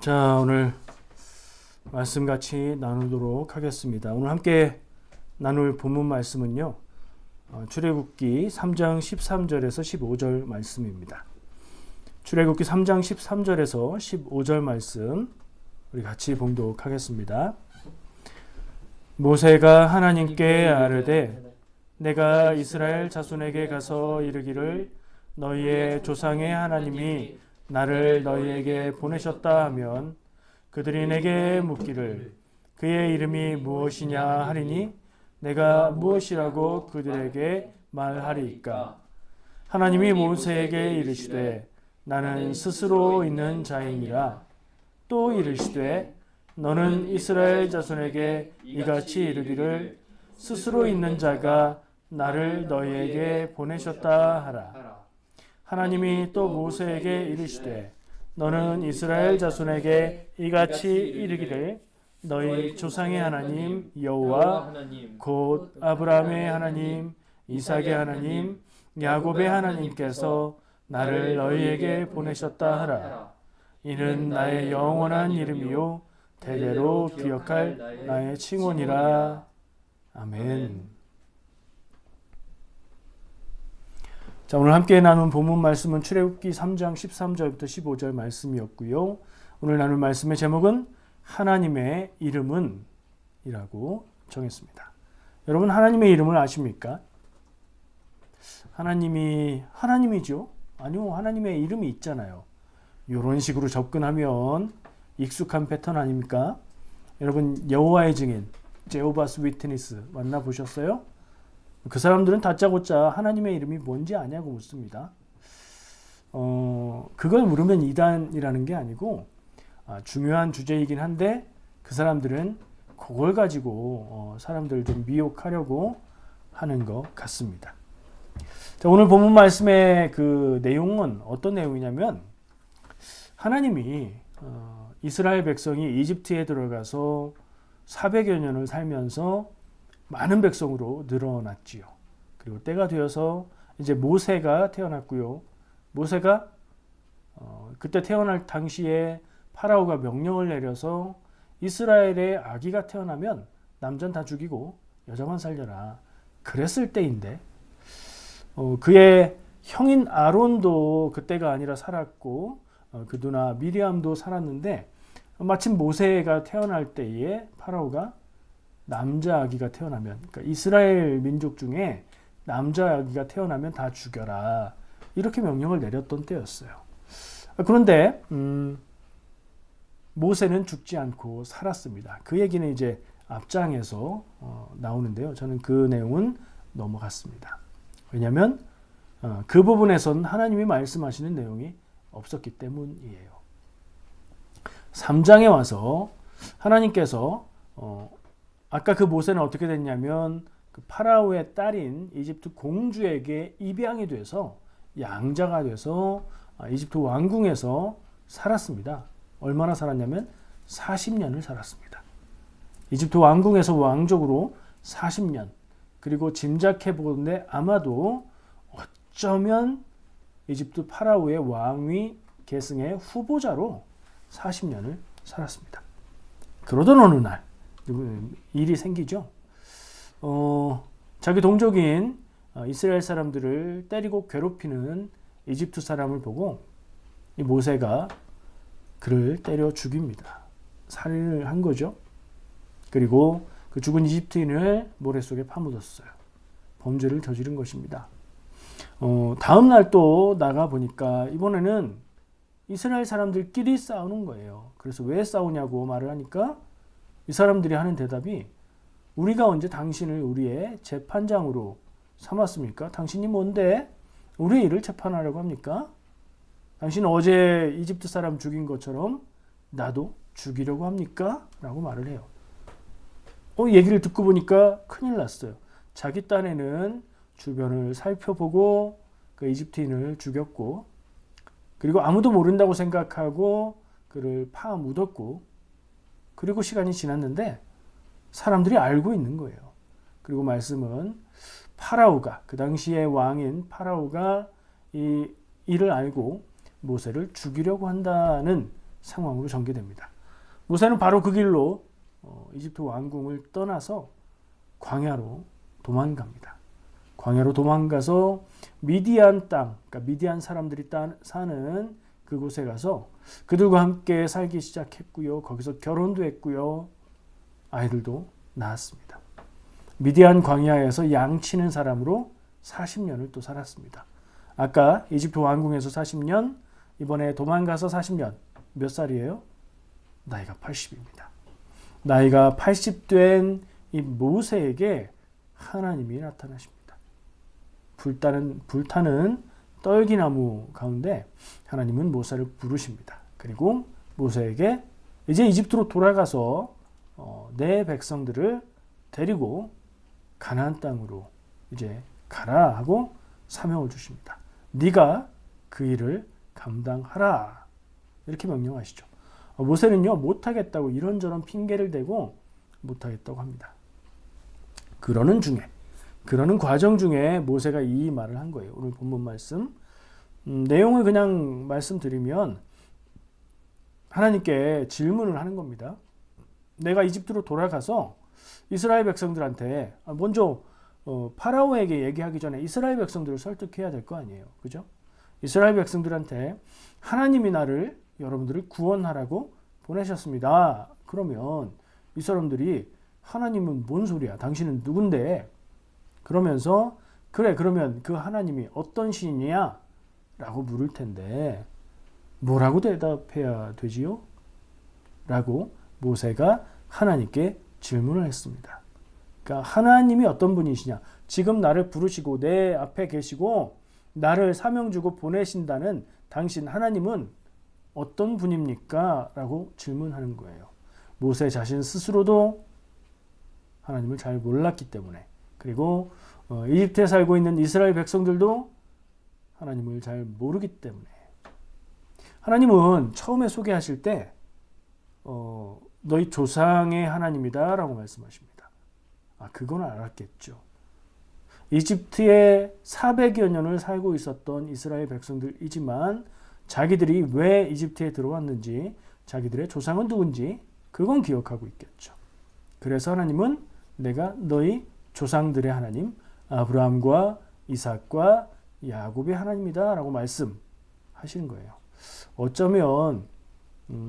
자, 오늘 말씀 같이 나누도록 하겠습니다. 오늘 함께 나눌 본문 말씀은요, 출애굽기 3장 13절에서 15절 말씀입니다. 출애굽기 3장 13절에서 15절 말씀 우리 같이 봉독하겠습니다. 모세가 하나님께 아뢰되 내가 이스라엘 자손에게 가서 이르기를 너희의 조상의 하나님이 나를 너희에게 보내셨다 하면 그들이 내게 묻기를 그의 이름이 무엇이냐 하리니 내가 무엇이라고 그들에게 말하리이까. 하나님이 모세에게 이르시되 나는 스스로 있는 자이니라. 또 이르시되 너는 이스라엘 자손에게 이같이 이르기를 스스로 있는 자가 나를 너희에게 보내셨다 하라. 하나님이 또 모세에게 이르시되 너는 이스라엘 자손에게 이같이 이르기를 너희 조상의 하나님 여호와 곧 아브라함의 하나님 이삭의 하나님 야곱의 하나님께서 나를 너희에게 보내셨다 하라. 이는 나의 영원한 이름이요 대대로 기억할 나의 칭호니라. 아멘. 자, 오늘 함께 나눈 본문 말씀은 출애굽기 3장 13절부터 15절 말씀이었고요. 오늘 나눌 말씀의 제목은 하나님의 이름은 이라고 정했습니다. 여러분, 하나님의 이름을 아십니까? 하나님이 하나님이죠? 아니요, 하나님의 이름이 있잖아요. 이런 식으로 접근하면 익숙한 패턴 아닙니까? 여러분, 여호와의 증인, 제호바스 위트니스 만나보셨어요? 그 사람들은 다짜고짜 하나님의 이름이 뭔지 아냐고 묻습니다. 그걸 물으면 이단이라는 게 아니고 중요한 주제이긴 한데 그 사람들은 그걸 가지고 사람들을 좀 미혹하려고 하는 것 같습니다. 자, 오늘 본문 말씀의 그 내용은 어떤 내용이냐면 하나님이 이스라엘 백성이 이집트에 들어가서 400여 년을 살면서 많은 백성으로 늘어났지요. 그리고 때가 되어서 이제 모세가 태어났고요. 모세가 그때 태어날 당시에 파라오가 명령을 내려서 이스라엘의 아기가 태어나면 남자는 다 죽이고 여자만 살려라. 그랬을 때인데 그의 형인 아론도 그때가 아니라 살았고 그 누나 미리암도 살았는데 마침 모세가 태어날 때에 파라오가 남자 아기가 태어나면, 그러니까 이스라엘 민족 중에 남자 아기가 태어나면 다 죽여라. 이렇게 명령을 내렸던 때였어요. 그런데 모세는 죽지 않고 살았습니다. 그 얘기는 이제 앞장에서 나오는데요. 저는 그 내용은 넘어갔습니다. 왜냐하면 그 부분에선 하나님이 말씀하시는 내용이 없었기 때문이에요. 3장에 와서 하나님께서 아까 그 모세는 어떻게 됐냐면 그 파라오의 딸인 이집트 공주에게 입양이 돼서 양자가 돼서 이집트 왕궁에서 살았습니다. 얼마나 살았냐면 40년을 살았습니다. 이집트 왕궁에서 왕족으로 40년. 그리고 짐작해 보는데 아마도 어쩌면 이집트 파라오의 왕위 계승의 후보자로 40년을 살았습니다. 그러던 어느 날 일이 생기죠. 자기 동족인 이스라엘 사람들을 때리고 괴롭히는 이집트 사람을 보고 이 모세가 그를 때려 죽입니다. 살인을 한 거죠. 그리고 그 죽은 이집트인을 모래 속에 파묻었어요. 범죄를 저지른 것입니다. 다음 날 또 나가 보니까 이번에는 이스라엘 사람들끼리 싸우는 거예요. 그래서 왜 싸우냐고 말을 하니까 이 사람들이 하는 대답이 우리가 언제 당신을 우리의 재판장으로 삼았습니까? 당신이 뭔데 우리의 일을 재판하려고 합니까? 당신은 어제 이집트 사람 죽인 것처럼 나도 죽이려고 합니까? 라고 말을 해요. 얘기를 듣고 보니까 큰일 났어요. 자기 딴에는 주변을 살펴보고 그 이집트인을 죽였고 그리고 아무도 모른다고 생각하고 그를 파 묻었고 그리고 시간이 지났는데 사람들이 알고 있는 거예요. 그리고 말씀은 파라오가 그 당시의 왕인 파라오가 이 일을 알고 모세를 죽이려고 한다는 상황으로 전개됩니다. 모세는 바로 그 길로 이집트 왕궁을 떠나서 광야로 도망갑니다. 광야로 도망가서 미디안 땅, 그러니까 미디안 사람들이 사는 그곳에 가서 그들과 함께 살기 시작했고요. 거기서 결혼도 했고요. 아이들도 낳았습니다. 미디안 광야에서 양치는 사람으로 40년을 또 살았습니다. 아까 이집트 왕궁에서 40년, 이번에 도망가서 40년. 몇 살이에요? 나이가 80입니다. 나이가 80된 이 모세에게 하나님이 나타나십니다. 불타는 떨기나무 가운데 하나님은 모세를 부르십니다. 그리고 모세에게 이제 이집트로 돌아가서 내 백성들을 데리고 가나안 땅으로 이제 가라 하고 사명을 주십니다. 네가 그 일을 감당하라 이렇게 명령하시죠. 모세는요 못하겠다고 이런저런 핑계를 대고 못하겠다고 합니다. 그러는 과정 중에 모세가 이 말을 한 거예요. 오늘 본문 말씀 내용을 그냥 말씀드리면 하나님께 질문을 하는 겁니다. 내가 이집트로 돌아가서 이스라엘 백성들한테 먼저 파라오에게 얘기하기 전에 이스라엘 백성들을 설득해야 될 거 아니에요. 그죠? 이스라엘 백성들한테 하나님이 나를 여러분들을 구원하라고 보내셨습니다. 그러면 이 사람들이 하나님은 뭔 소리야? 당신은 누군데? 그러면서 그래 그러면 그 하나님이 어떤 신이야? 라고 물을 텐데 뭐라고 대답해야 되지요? 라고 모세가 하나님께 질문을 했습니다. 그러니까 하나님이 어떤 분이시냐? 지금 나를 부르시고 내 앞에 계시고 나를 사명 주고 보내신다는 당신 하나님은 어떤 분입니까? 라고 질문하는 거예요. 모세 자신 스스로도 하나님을 잘 몰랐기 때문에 그리고 이집트에 살고 있는 이스라엘 백성들도 하나님을 잘 모르기 때문에 하나님은 처음에 소개하실 때 너희 조상의 하나님이다 라고 말씀하십니다. 그건 알았겠죠. 이집트에 400여 년을 살고 있었던 이스라엘 백성들이지만 자기들이 왜 이집트에 들어왔는지 자기들의 조상은 누군지 그건 기억하고 있겠죠. 그래서 하나님은 내가 너희 조상들의 하나님 아브라함과 이삭과 야곱의 하나님이다 라고 말씀하시는 거예요. 어쩌면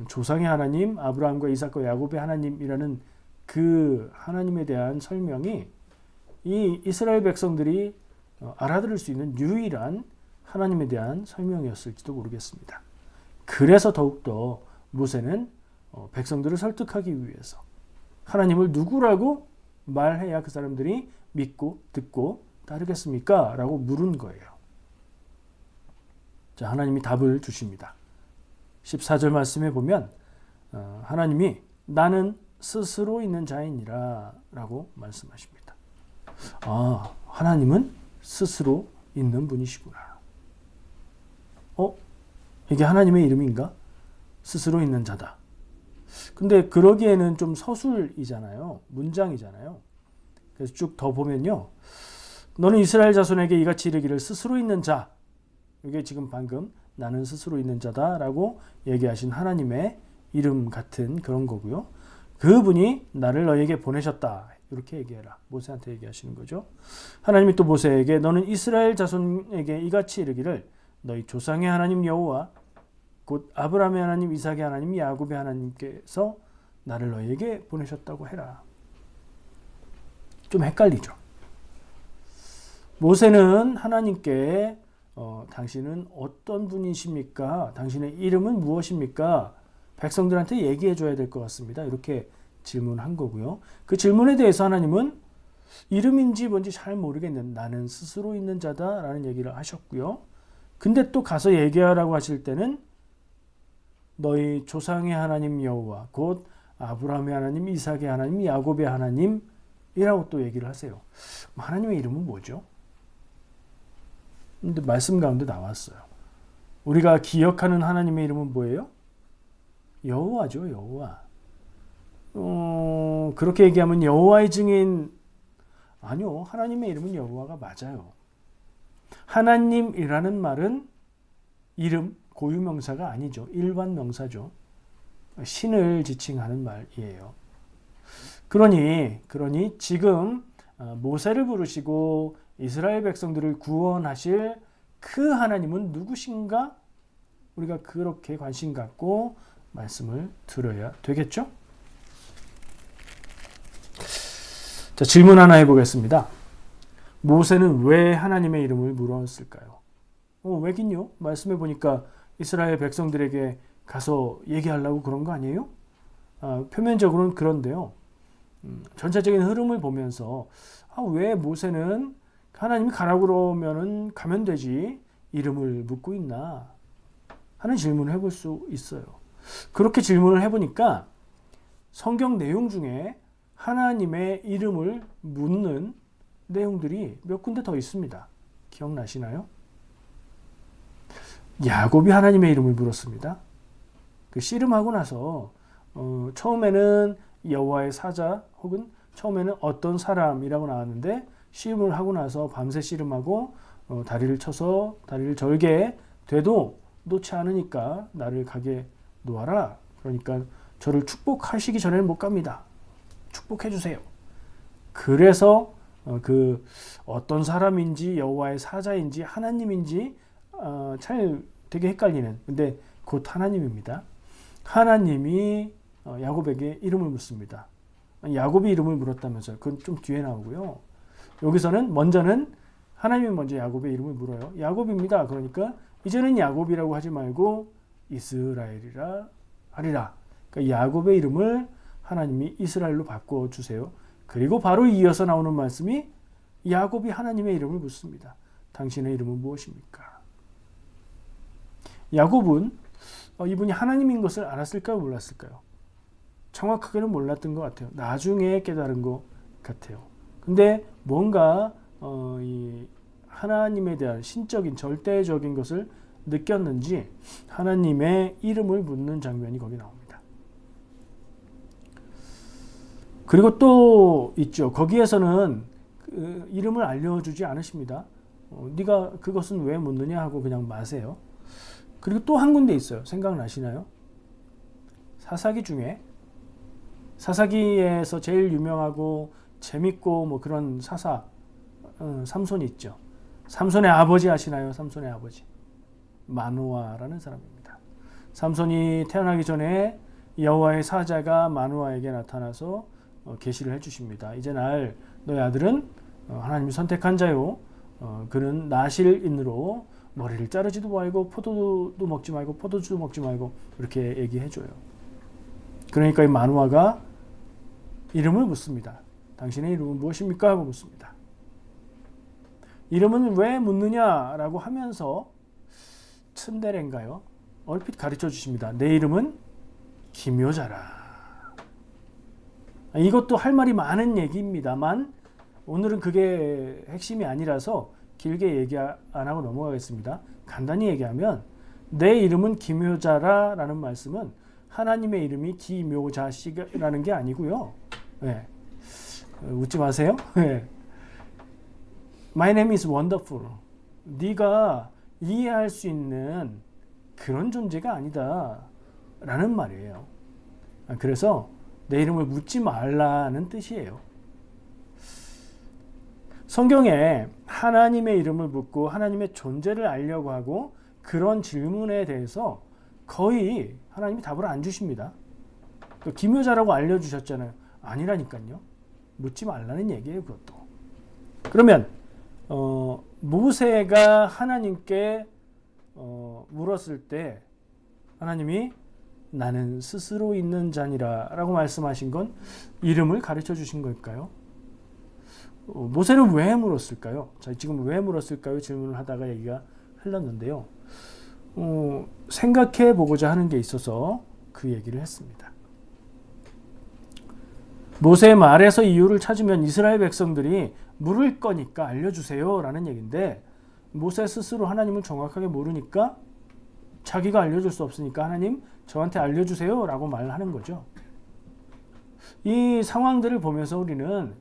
조상의 하나님 아브라함과 이삭과 야곱의 하나님이라는 그 하나님에 대한 설명이 이 이스라엘 백성들이 알아들을 수 있는 유일한 하나님에 대한 설명이었을지도 모르겠습니다. 그래서 더욱더 모세는 백성들을 설득하기 위해서 하나님을 누구라고 말해야 그 사람들이 믿고 듣고 따르겠습니까? 라고 물은 거예요. 자, 하나님이 답을 주십니다. 14절 말씀에 보면 하나님이 나는 스스로 있는 자이니라 라고 말씀하십니다. 하나님은 스스로 있는 분이시구나. 이게 하나님의 이름인가? 스스로 있는 자다. 근데 그러기에는 좀 서술이잖아요. 문장이잖아요. 그래서 쭉 더 보면요. 너는 이스라엘 자손에게 이같이 이르기를 스스로 있는 자. 이게 지금 방금 나는 스스로 있는 자다라고 얘기하신 하나님의 이름 같은 그런 거고요. 그분이 나를 너에게 보내셨다. 이렇게 얘기해라. 모세한테 얘기하시는 거죠. 하나님이 또 모세에게 너는 이스라엘 자손에게 이같이 이르기를 너희 조상의 하나님 여호와 곧 아브라함의 하나님 이삭의 하나님 야곱의 하나님께서 나를 너에게 보내셨다고 해라. 좀 헷갈리죠. 모세는 하나님께 당신은 어떤 분이십니까? 당신의 이름은 무엇입니까? 백성들한테 얘기해 줘야 될 것 같습니다. 이렇게 질문한 거고요. 그 질문에 대해서 하나님은 이름인지 뭔지 잘 모르겠는 나는 스스로 있는 자다라는 얘기를 하셨고요. 근데 또 가서 얘기하라고 하실 때는 너희 조상의 하나님 여호와 곧 아브라함의 하나님 이삭의 하나님 야곱의 하나님이라고 또 얘기를 하세요. 하나님의 이름은 뭐죠? 근데 말씀 가운데 나왔어요. 우리가 기억하는 하나님의 이름은 뭐예요? 여호와죠. 여호와. 그렇게 얘기하면 여호와의 증인 아니요. 하나님의 이름은 여호와가 맞아요. 하나님이라는 말은 이름, 고유명사가 아니죠. 일반 명사죠. 신을 지칭하는 말이에요. 그러니 지금 모세를 부르시고 이스라엘 백성들을 구원하실 그 하나님은 누구신가? 우리가 그렇게 관심 갖고 말씀을 들어야 되겠죠? 자, 질문 하나 해보겠습니다. 모세는 왜 하나님의 이름을 물었을까요? 왜긴요? 말씀해 보니까 이스라엘 백성들에게 가서 얘기하려고 그런 거 아니에요? 표면적으로는 그런데요. 전체적인 흐름을 보면서 왜 모세는 하나님이 가라고 그러면은 가면 되지 이름을 묻고 있나 하는 질문을 해볼 수 있어요. 그렇게 질문을 해보니까 성경 내용 중에 하나님의 이름을 묻는 내용들이 몇 군데 더 있습니다. 기억나시나요? 야곱이 하나님의 이름을 물었습니다. 그 씨름하고 나서 처음에는 여호와의 사자 혹은 처음에는 어떤 사람이라고 나왔는데 씨름을 하고 나서 밤새 씨름하고 다리를 쳐서 다리를 절개 돼도 놓지 않으니까 나를 가게 놓아라. 그러니까 저를 축복하시기 전에는 못 갑니다. 축복해 주세요. 그래서 그 어떤 사람인지 여호와의 사자인지 하나님인지 잘 되게 헷갈리는, 근데 곧 하나님입니다. 하나님이 야곱에게 이름을 묻습니다. 야곱이 이름을 물었다면서요. 그건 좀 뒤에 나오고요. 여기서는 먼저는 하나님이 먼저 야곱의 이름을 물어요. 야곱입니다. 그러니까 이제는 야곱이라고 하지 말고 이스라엘이라 하리라. 그러니까 야곱의 이름을 하나님이 이스라엘로 바꿔주세요. 그리고 바로 이어서 나오는 말씀이 야곱이 하나님의 이름을 묻습니다. 당신의 이름은 무엇입니까? 야곱은 이분이 하나님인 것을 알았을까요? 몰랐을까요? 정확하게는 몰랐던 것 같아요. 나중에 깨달은 것 같아요. 근데 뭔가 이 하나님에 대한 신적인 절대적인 것을 느꼈는지 하나님의 이름을 묻는 장면이 거기 나옵니다. 그리고 또 있죠. 거기에서는 그 이름을 알려주지 않으십니다. 네가 그것은 왜 묻느냐 하고 그냥 마세요. 그리고 또 한 군데 있어요. 생각나시나요? 사사기 중에 사사기에서 제일 유명하고 재밌고 뭐 그런 사사 삼손이 있죠. 삼손의 아버지 아시나요? 삼손의 아버지 마누아라는 사람입니다. 삼손이 태어나기 전에 여호와의 사자가 마누아에게 나타나서 계시를 해주십니다. 이제 날 너희 아들은 하나님이 선택한 자요. 그는 나실인으로 머리를 자르지도 말고 포도도 먹지 말고 포도주도 먹지 말고 이렇게 얘기해줘요. 그러니까 이 마누아가 이름을 묻습니다. 당신의 이름은 무엇입니까? 하고 묻습니다. 이름은 왜 묻느냐라고 하면서 츤데레인가요? 얼핏 가르쳐 주십니다. 내 이름은 기묘자라. 이것도 할 말이 많은 얘기입니다만 오늘은 그게 핵심이 아니라서 길게 얘기 안 하고 넘어가겠습니다. 간단히 얘기하면 내 이름은 기묘자라 라는 말씀은 하나님의 이름이 기묘자시라는 게 아니고요. 네. 웃지 마세요. 네. My name is wonderful. 네가 이해할 수 있는 그런 존재가 아니다 라는 말이에요. 그래서 내 이름을 묻지 말라는 뜻이에요. 성경에 하나님의 이름을 묻고 하나님의 존재를 알려고 하고 그런 질문에 대해서 거의 하나님이 답을 안 주십니다. 기묘자라고 알려주셨잖아요. 아니라니까요. 묻지 말라는 얘기예요. 그것도. 그러면 모세가 하나님께 물었을 때 하나님이 나는 스스로 있는 자니라 라고 말씀하신 건 이름을 가르쳐 주신 걸까요? 모세는 왜 물었을까요? 자, 지금 왜 물었을까요? 질문을 하다가 얘기가 흘렀는데요. 생각해 보고자 하는 게 있어서 그 얘기를 했습니다. 모세의 말에서 이유를 찾으면 이스라엘 백성들이 물을 거니까 알려주세요 라는 얘기인데 모세 스스로 하나님을 정확하게 모르니까 자기가 알려줄 수 없으니까 하나님 저한테 알려주세요 라고 말하는 거죠. 이 상황들을 보면서 우리는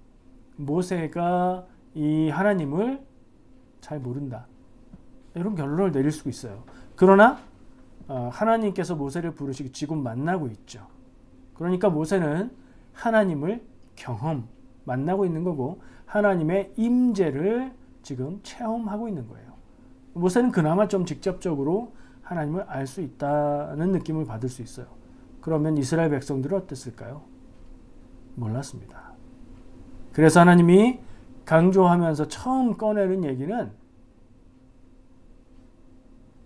모세가 이 하나님을 잘 모른다 이런 결론을 내릴 수 있어요. 그러나 하나님께서 모세를 부르시고 지금 만나고 있죠. 그러니까 모세는 하나님을 만나고 있는 거고 하나님의 임재를 지금 체험하고 있는 거예요. 모세는 그나마 좀 직접적으로 하나님을 알 수 있다는 느낌을 받을 수 있어요. 그러면 이스라엘 백성들은 어땠을까요? 몰랐습니다. 그래서 하나님이 강조하면서 처음 꺼내는 얘기는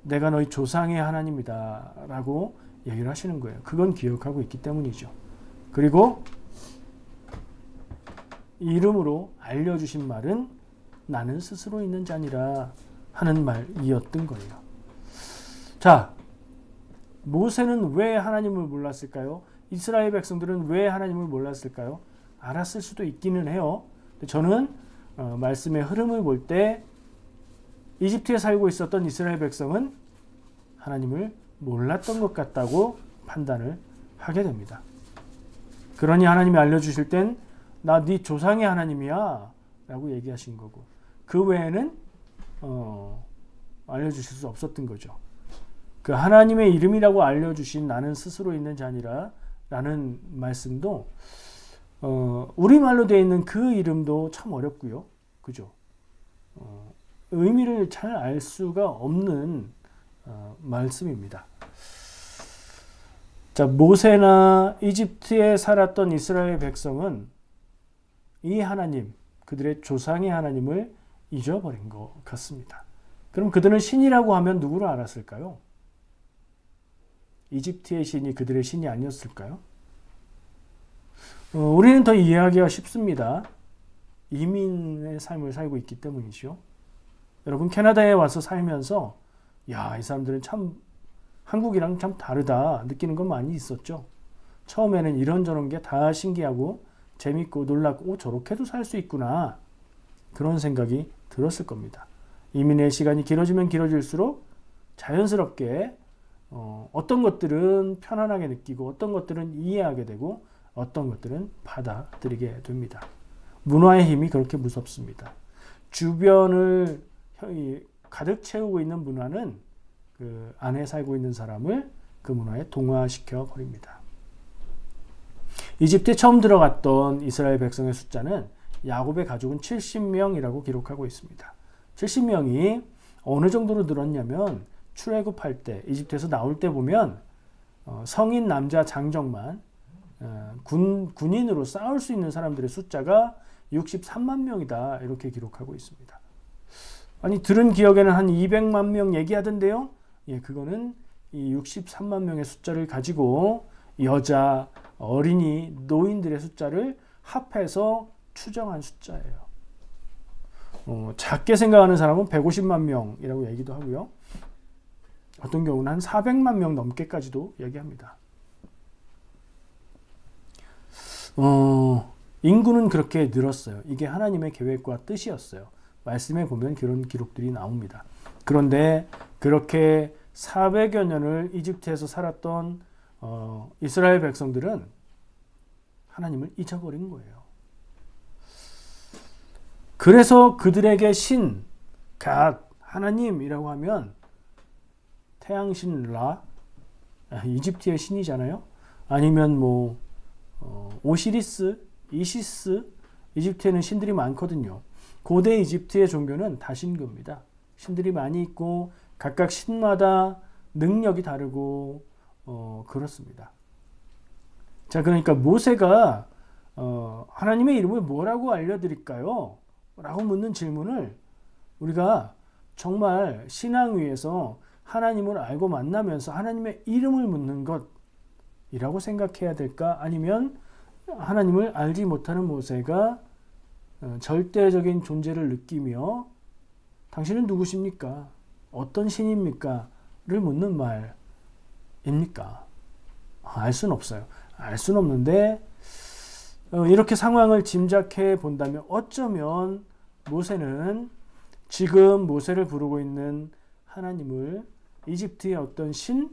내가 너희 조상의 하나님이다 라고 얘기를 하시는 거예요. 그건 기억하고 있기 때문이죠. 그리고 이름으로 알려주신 말은 나는 스스로 있는 자니라 하는 말이었던 거예요. 자, 모세는 왜 하나님을 몰랐을까요? 이스라엘 백성들은 왜 하나님을 몰랐을까요? 알았을 수도 있기는 해요. 저는 말씀의 흐름을 볼 때 이집트에 살고 있었던 이스라엘 백성은 하나님을 몰랐던 것 같다고 판단을 하게 됩니다. 그러니 하나님이 알려주실 땐 나 네 조상의 하나님이야 라고 얘기하신 거고 그 외에는 알려주실 수 없었던 거죠. 그 하나님의 이름이라고 알려주신 나는 스스로 있는 자니라 라는 말씀도 우리말로 되어 있는 그 이름도 참 어렵고요. 그죠? 의미를 잘 알 수가 없는 말씀입니다. 자, 모세나 이집트에 살았던 이스라엘 백성은 이 하나님, 그들의 조상의 하나님을 잊어버린 것 같습니다. 그럼 그들은 신이라고 하면 누구를 알았을까요? 이집트의 신이 그들의 신이 아니었을까요? 우리는 더 이해하기가 쉽습니다. 이민의 삶을 살고 있기 때문이죠. 여러분 캐나다에 와서 살면서 야, 이 사람들은 참 한국이랑 참 다르다 느끼는 건 많이 있었죠. 처음에는 이런저런 게 다 신기하고 재밌고 놀랍고 저렇게도 살 수 있구나 그런 생각이 들었을 겁니다. 이민의 시간이 길어지면 길어질수록 자연스럽게 어떤 것들은 편안하게 느끼고 어떤 것들은 이해하게 되고 어떤 것들은 받아들이게 됩니다. 문화의 힘이 그렇게 무섭습니다. 주변을 가득 채우고 있는 문화는 그 안에 살고 있는 사람을 그 문화에 동화시켜 버립니다. 이집트에 처음 들어갔던 이스라엘 백성의 숫자는 야곱의 가족은 70명이라고 기록하고 있습니다. 70명이 어느 정도로 늘었냐면 출애굽할 때 이집트에서 나올 때 보면 성인 남자 장정만 군인으로 싸울 수 있는 사람들의 숫자가 63만 명이다 이렇게 기록하고 있습니다. 아니 들은 기억에는 한 200만 명 얘기하던데요. 예, 그거는 이 63만 명의 숫자를 가지고 여자, 어린이, 노인들의 숫자를 합해서 추정한 숫자예요. 작게 생각하는 사람은 150만 명이라고 얘기도 하고요. 어떤 경우는 한 400만 명 넘게까지도 얘기합니다. 인구는 그렇게 늘었어요. 이게 하나님의 계획과 뜻이었어요. 말씀에 보면 그런 기록들이 나옵니다. 그런데 그렇게 400여 년을 이집트에서 살았던 이스라엘 백성들은 하나님을 잊어버린 거예요. 그래서 그들에게 신, 갓, 하나님이라고 하면 태양신 라, 이집트의 신이잖아요. 아니면 뭐 오시리스, 이시스, 이집트에는 신들이 많거든요. 고대 이집트의 종교는 다신교입니다. 신들이 많이 있고 각각 신마다 능력이 다르고 그렇습니다. 자, 그러니까 모세가 하나님의 이름을 뭐라고 알려드릴까요? 라고 묻는 질문을 우리가 정말 신앙 위에서 하나님을 알고 만나면서 하나님의 이름을 묻는 것이라고 생각해야 될까? 아니면 하나님을 알지 못하는 모세가 절대적인 존재를 느끼며 당신은 누구십니까? 어떤 신입니까? 를 묻는 말입니까? 알 수는 없어요. 알 수는 없는데 이렇게 상황을 짐작해 본다면 어쩌면 모세는 지금 모세를 부르고 있는 하나님을 이집트의 어떤 신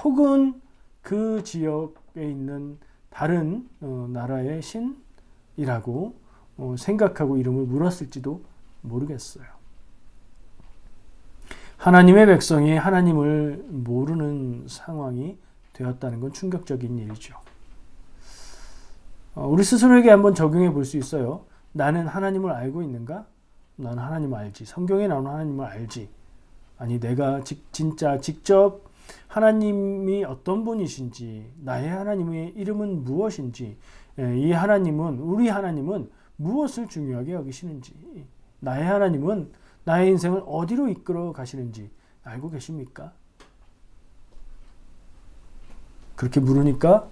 혹은 그 지역에 있는 다른 나라의 신이라고 생각하고 이름을 물었을지도 모르겠어요. 하나님의 백성이 하나님을 모르는 상황이 되었다는 건 충격적인 일이죠. 우리 스스로에게 한번 적용해 볼 수 있어요. 나는 하나님을 알고 있는가? 나는 하나님을 알지. 성경에 나오는 하나님을 알지. 아니, 내가 진짜 직접 하나님이 어떤 분이신지, 나의 하나님의 이름은 무엇인지, 이 하나님은, 우리 하나님은 무엇을 중요하게 여기시는지, 나의 하나님은 나의 인생을 어디로 이끌어 가시는지 알고 계십니까? 그렇게 물으니까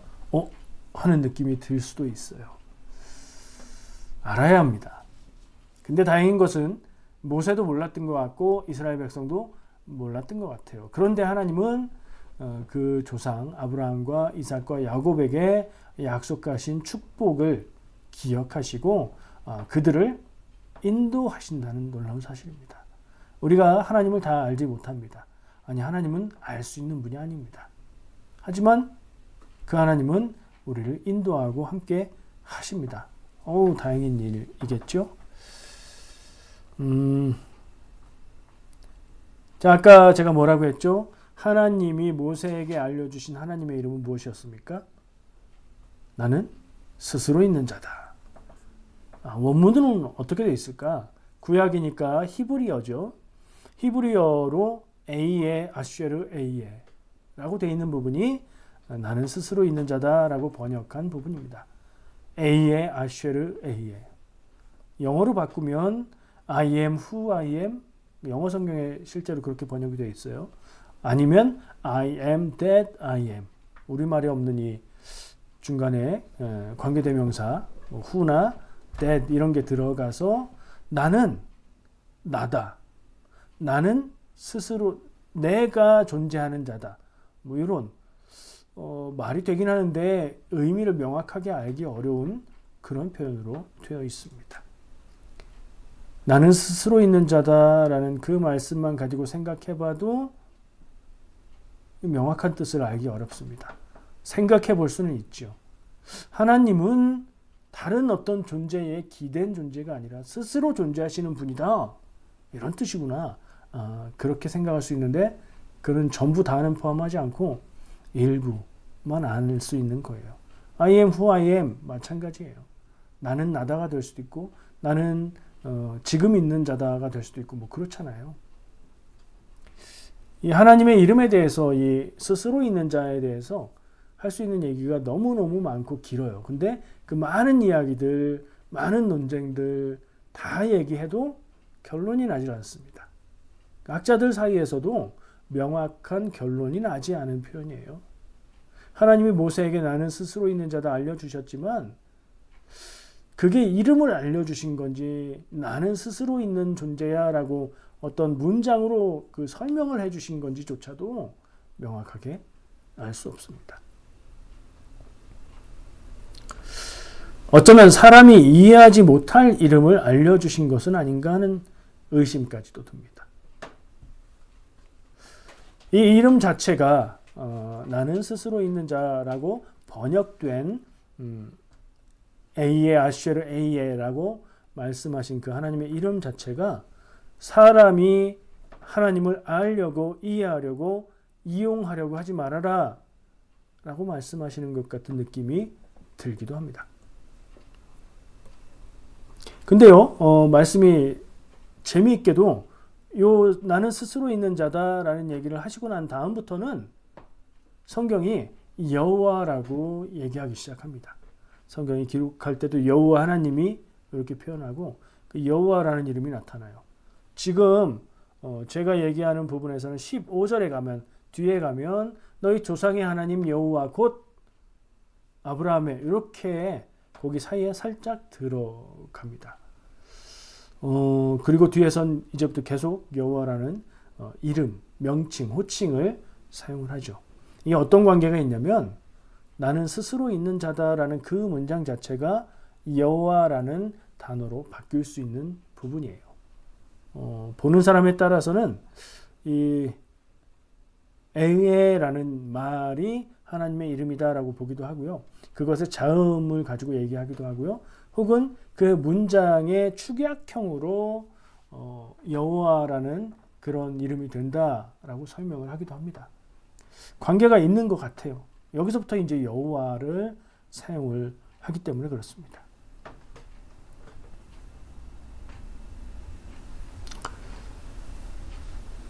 하는 느낌이 들 수도 있어요. 알아야 합니다. 근데 다행인 것은 모세도 몰랐던 것 같고 이스라엘 백성도 몰랐던 것 같아요. 그런데 하나님은 그 조상 아브라함과 이삭과 야곱에게 약속하신 축복을 기억하시고 그들을 인도하신다는 놀라운 사실입니다. 우리가 하나님을 다 알지 못합니다. 아니, 하나님은 알 수 있는 분이 아닙니다. 하지만 그 하나님은 우리를 인도하고 함께 하십니다. 다행인 일이겠죠? 자, 아까 제가 뭐라고 했죠? 하나님이 모세에게 알려주신 하나님의 이름은 무엇이었습니까? 나는 스스로 있는 자다. 원문은 어떻게 되어 있을까? 구약이니까 히브리어죠. 히브리어로 에이에 아쉐르 에이에 라고 되어 있는 부분이 나는 스스로 있는 자다라고 번역한 부분입니다. 에이에 아쉐르 에이에. 영어로 바꾸면 I am who I am. 영어 성경에 실제로 그렇게 번역이 되어 있어요. 아니면 I am that I am. 우리말에 없는 이 중간에 관계대명사 who나 that 이런 게 들어가서 나는 나다. 나는 스스로 내가 존재하는 자다. 뭐 이런 말이 되긴 하는데 의미를 명확하게 알기 어려운 그런 표현으로 되어 있습니다. 나는 스스로 있는 자다라는 그 말씀만 가지고 생각해봐도 명확한 뜻을 알기 어렵습니다. 생각해 볼 수는 있죠. 하나님은 다른 어떤 존재에 기댄 존재가 아니라 스스로 존재하시는 분이다. 이런 뜻이구나. 그렇게 생각할 수 있는데 그는 전부 다는 포함하지 않고 일부만 알 수 있는 거예요. I am who I am 마찬가지예요. 나는 나다가 될 수도 있고 나는 지금 있는 자다가 될 수도 있고 뭐 그렇잖아요. 이 하나님의 이름에 대해서 이 스스로 있는 자에 대해서 할 수 있는 얘기가 너무너무 많고 길어요. 근데 그 많은 이야기들, 많은 논쟁들 다 얘기해도 결론이 나질 않습니다. 학자들 사이에서도 명확한 결론이 나지 않은 표현이에요. 하나님이 모세에게 나는 스스로 있는 자다 알려주셨지만 그게 이름을 알려주신 건지 나는 스스로 있는 존재야 라고 어떤 문장으로 그 설명을 해주신 건지조차도 명확하게 알 수 없습니다. 어쩌면 사람이 이해하지 못할 이름을 알려주신 것은 아닌가 하는 의심까지도 듭니다. 이 이름 자체가 나는 스스로 있는 자라고 번역된 에이에 아쉐르 에이에라고 말씀하신 그 하나님의 이름 자체가 사람이 하나님을 알려고 이해하려고 이용하려고 하지 말아라 라고 말씀하시는 것 같은 느낌이 들기도 합니다. 근데요, 말씀이 재미있게도 나는 스스로 있는 자다라는 얘기를 하시고 난 다음부터는 성경이 여호와라고 얘기하기 시작합니다. 성경이 기록할 때도 여호와 하나님이 이렇게 표현하고 그 여호와라는 이름이 나타나요. 지금 제가 얘기하는 부분에서는 15절에 가면 뒤에 가면 너희 조상의 하나님 여호와 곧 아브라함의 이렇게 거기 사이에 살짝 들어갑니다. 그리고 뒤에선 이제부터 계속 여호와라는 이름, 명칭, 호칭을 사용을 하죠. 이게 어떤 관계가 있냐면 나는 스스로 있는 자다라는 그 문장 자체가 여호와라는 단어로 바뀔 수 있는 부분이에요. 보는 사람에 따라서는 이 에헤라는 말이 하나님의 이름이다라고 보기도 하고요. 그것의 자음을 가지고 얘기하기도 하고요. 혹은 그 문장의 축약형으로 여호와라는 그런 이름이 된다라고 설명을 하기도 합니다. 관계가 있는 것 같아요. 여기서부터 이제 여호와를 사용을 하기 때문에 그렇습니다.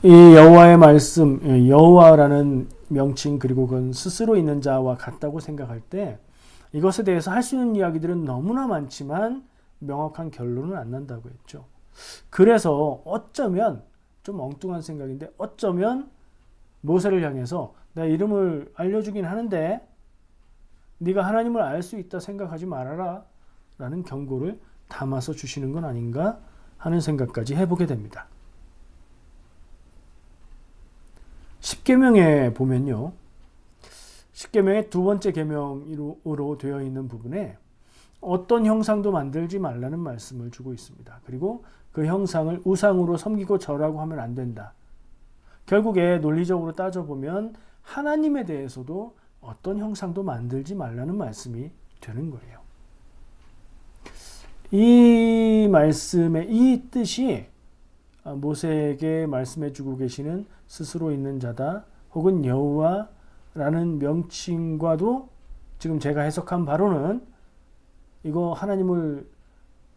이 여호와의 말씀, 여호와라는 명칭 그리고 그건 스스로 있는 자와 같다고 생각할 때 이것에 대해서 할 수 있는 이야기들은 너무나 많지만 명확한 결론은 안 난다고 했죠. 그래서 어쩌면 좀 엉뚱한 생각인데 어쩌면 모세를 향해서 내 이름을 알려주긴 하는데 네가 하나님을 알 수 있다 생각하지 말아라 라는 경고를 담아서 주시는 건 아닌가 하는 생각까지 해보게 됩니다. 십계명에 보면요. 십계명의 두 번째 계명으로 되어 있는 부분에 어떤 형상도 만들지 말라는 말씀을 주고 있습니다. 그리고 그 형상을 우상으로 섬기고 절하고 하면 안 된다. 결국에 논리적으로 따져보면 하나님에 대해서도 어떤 형상도 만들지 말라는 말씀이 되는 거예요. 이 말씀의 이 뜻이 모세에게 말씀해 주고 계시는 스스로 있는 자다 혹은 여호와라는 명칭과도 지금 제가 해석한 바로는 이거 하나님을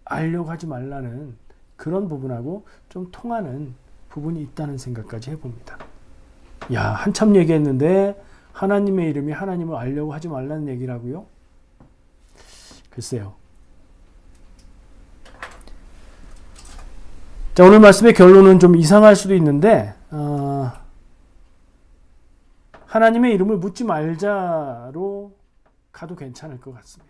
알려고 하지 말라는 그런 부분하고 좀 통하는 부분이 있다는 생각까지 해봅니다. 야, 한참 얘기했는데 하나님의 이름이 하나님을 알려고 하지 말라는 얘기라고요? 글쎄요. 자, 오늘 말씀의 결론은 좀 이상할 수도 있는데 하나님의 이름을 묻지 말자로 가도 괜찮을 것 같습니다.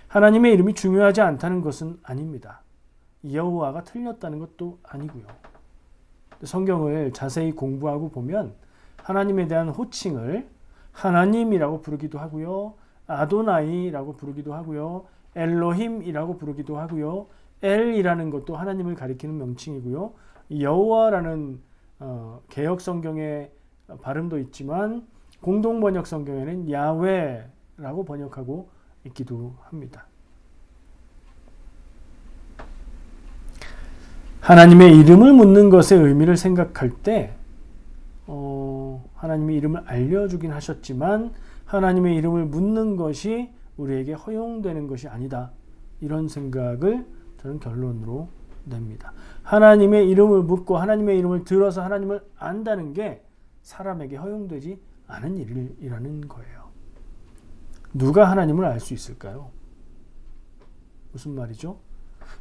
하나님의 이름이 중요하지 않다는 것은 아닙니다. 여호와가 틀렸다는 것도 아니고요. 성경을 자세히 공부하고 보면 하나님에 대한 호칭을 하나님이라고 부르기도 하고요. 아도나이라고 부르기도 하고요. 엘로힘이라고 부르기도 하고요. 엘이라는 것도 하나님을 가리키는 명칭이고요. 여호와라는 개역 성경의 발음도 있지만 공동 번역 성경에는 야훼라고 번역하고 있기도 합니다. 하나님의 이름을 묻는 것의 의미를 생각할 때 하나님의 이름을 알려주긴 하셨지만 하나님의 이름을 묻는 것이 우리에게 허용되는 것이 아니다. 이런 생각을 저는 결론으로 냅니다. 하나님의 이름을 묻고 하나님의 이름을 들어서 하나님을 안다는 게 사람에게 허용되지 않은 일이라는 거예요. 누가 하나님을 알 수 있을까요? 무슨 말이죠?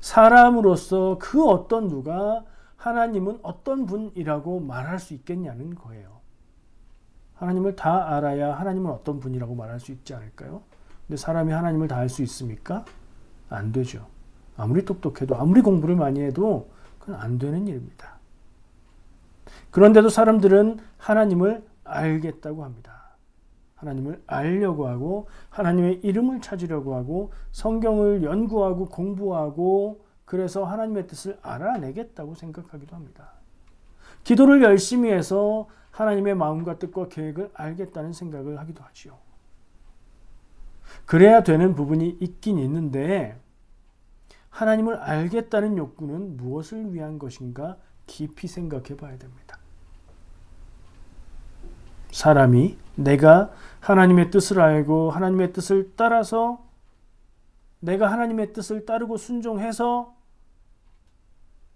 사람으로서 그 어떤 누가 하나님은 어떤 분이라고 말할 수 있겠냐는 거예요. 하나님을 다 알아야 하나님은 어떤 분이라고 말할 수 있지 않을까요? 근데 사람이 하나님을 다 알 수 있습니까? 안 되죠. 아무리 똑똑해도 아무리 공부를 많이 해도 그건 안 되는 일입니다. 그런데도 사람들은 하나님을 알겠다고 합니다. 하나님을 알려고 하고 하나님의 이름을 찾으려고 하고 성경을 연구하고 공부하고 그래서 하나님의 뜻을 알아내겠다고 생각하기도 합니다. 기도를 열심히 해서 하나님의 마음과 뜻과 계획을 알겠다는 생각을 하기도 하지요. 그래야 되는 부분이 있긴 있는데 하나님을 알겠다는 욕구는 무엇을 위한 것인가 깊이 생각해 봐야 됩니다. 사람이 내가 하나님의 뜻을 알고 하나님의 뜻을 따라서 내가 하나님의 뜻을 따르고 순종해서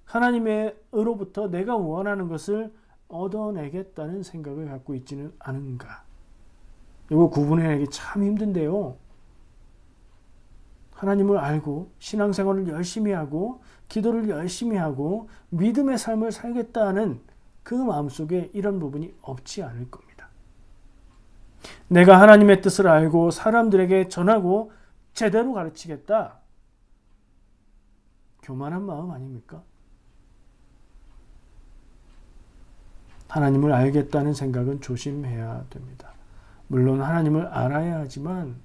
하나님으로부터 내가 원하는 것을 얻어내겠다는 생각을 갖고 있지는 않은가. 이거 구분해내기 참 힘든데요. 하나님을 알고 신앙생활을 열심히 하고 기도를 열심히 하고 믿음의 삶을 살겠다는 그 마음속에 이런 부분이 없지 않을 겁니다. 내가 하나님의 뜻을 알고 사람들에게 전하고 제대로 가르치겠다. 교만한 마음 아닙니까? 하나님을 알겠다는 생각은 조심해야 됩니다. 물론 하나님을 알아야 하지만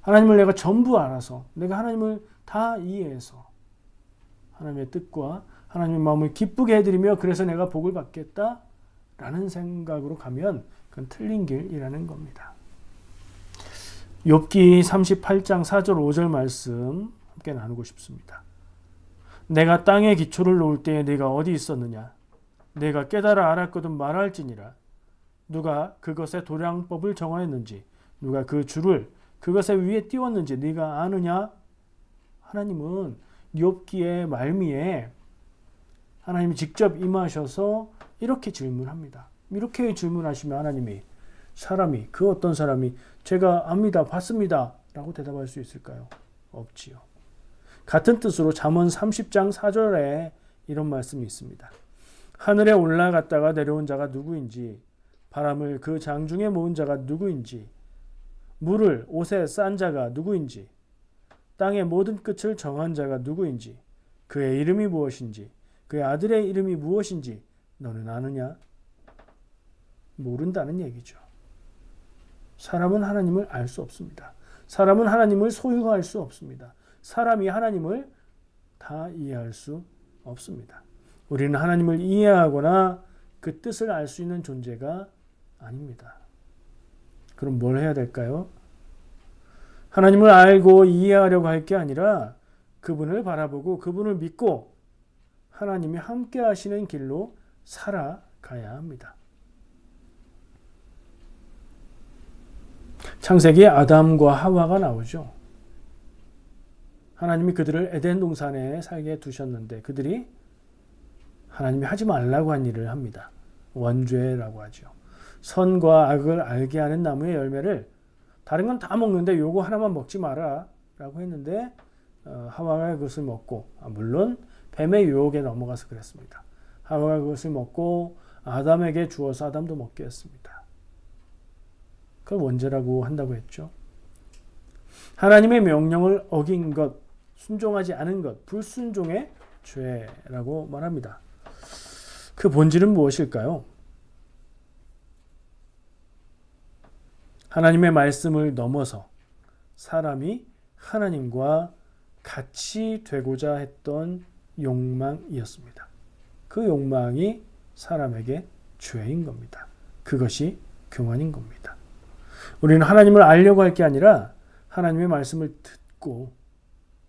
하나님을 내가 전부 알아서 내가 하나님을 다 이해해서 하나님의 뜻과 하나님의 마음을 기쁘게 해드리며 그래서 내가 복을 받겠다라는 생각으로 가면 그건 틀린 길이라는 겁니다. 욥기 38장 4절 5절 말씀 함께 나누고 싶습니다. 내가 땅에 기초를 놓을 때에 네가 어디 있었느냐? 내가 깨달아 알았거든 말할지니라. 누가 그것의 도량법을 정하였는지, 누가 그 줄을 그것의 위에 띄웠는지 네가 아느냐? 하나님은 욥기의 말미에 하나님이 직접 임하셔서 이렇게 질문합니다. 이렇게 질문하시면 하나님이 사람이 그 어떤 사람이 제가 압니다, 봤습니다 라고 대답할 수 있을까요? 없지요. 같은 뜻으로 잠언 30장 4절에 이런 말씀이 있습니다. 하늘에 올라갔다가 내려온 자가 누구인지, 바람을 그 장중에 모은 자가 누구인지, 물을 옷에 싼 자가 누구인지, 땅의 모든 끝을 정한 자가 누구인지, 그의 이름이 무엇인지, 그의 아들의 이름이 무엇인지 너는 아느냐? 모른다는 얘기죠. 사람은 하나님을 알 수 없습니다. 사람은 하나님을 소유할 수 없습니다. 사람이 하나님을 다 이해할 수 없습니다. 우리는 하나님을 이해하거나 그 뜻을 알 수 있는 존재가 아닙니다. 그럼 뭘 해야 될까요? 하나님을 알고 이해하려고 할 게 아니라 그분을 바라보고 그분을 믿고 하나님이 함께 하시는 길로 살아가야 합니다. 창세기에 아담과 하와가 나오죠. 하나님이 그들을 에덴 동산에 살게 두셨는데 그들이 하나님이 하지 말라고 한 일을 합니다. 원죄라고 하죠. 선과 악을 알게 하는 나무의 열매를 다른 건 다 먹는데 요거 하나만 먹지 마라 라고 했는데 하와가 그것을 먹고, 물론 뱀의 유혹에 넘어가서 그랬습니다. 하와가 그것을 먹고 아담에게 주어서 아담도 먹게 했습니다. 그걸 원죄라고 한다고 했죠. 하나님의 명령을 어긴 것, 순종하지 않은 것, 불순종의 죄라고 말합니다. 그 본질은 무엇일까요? 하나님의 말씀을 넘어서 사람이 하나님과 같이 되고자 했던 욕망이었습니다. 그 욕망이 사람에게 죄인 겁니다. 그것이 교만인 겁니다. 우리는 하나님을 알려고 할 게 아니라 하나님의 말씀을 듣고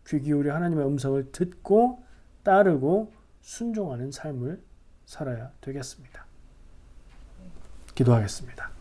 귀 기울여 하나님의 음성을 듣고 따르고 순종하는 삶을 살아야 되겠습니다. 기도하겠습니다.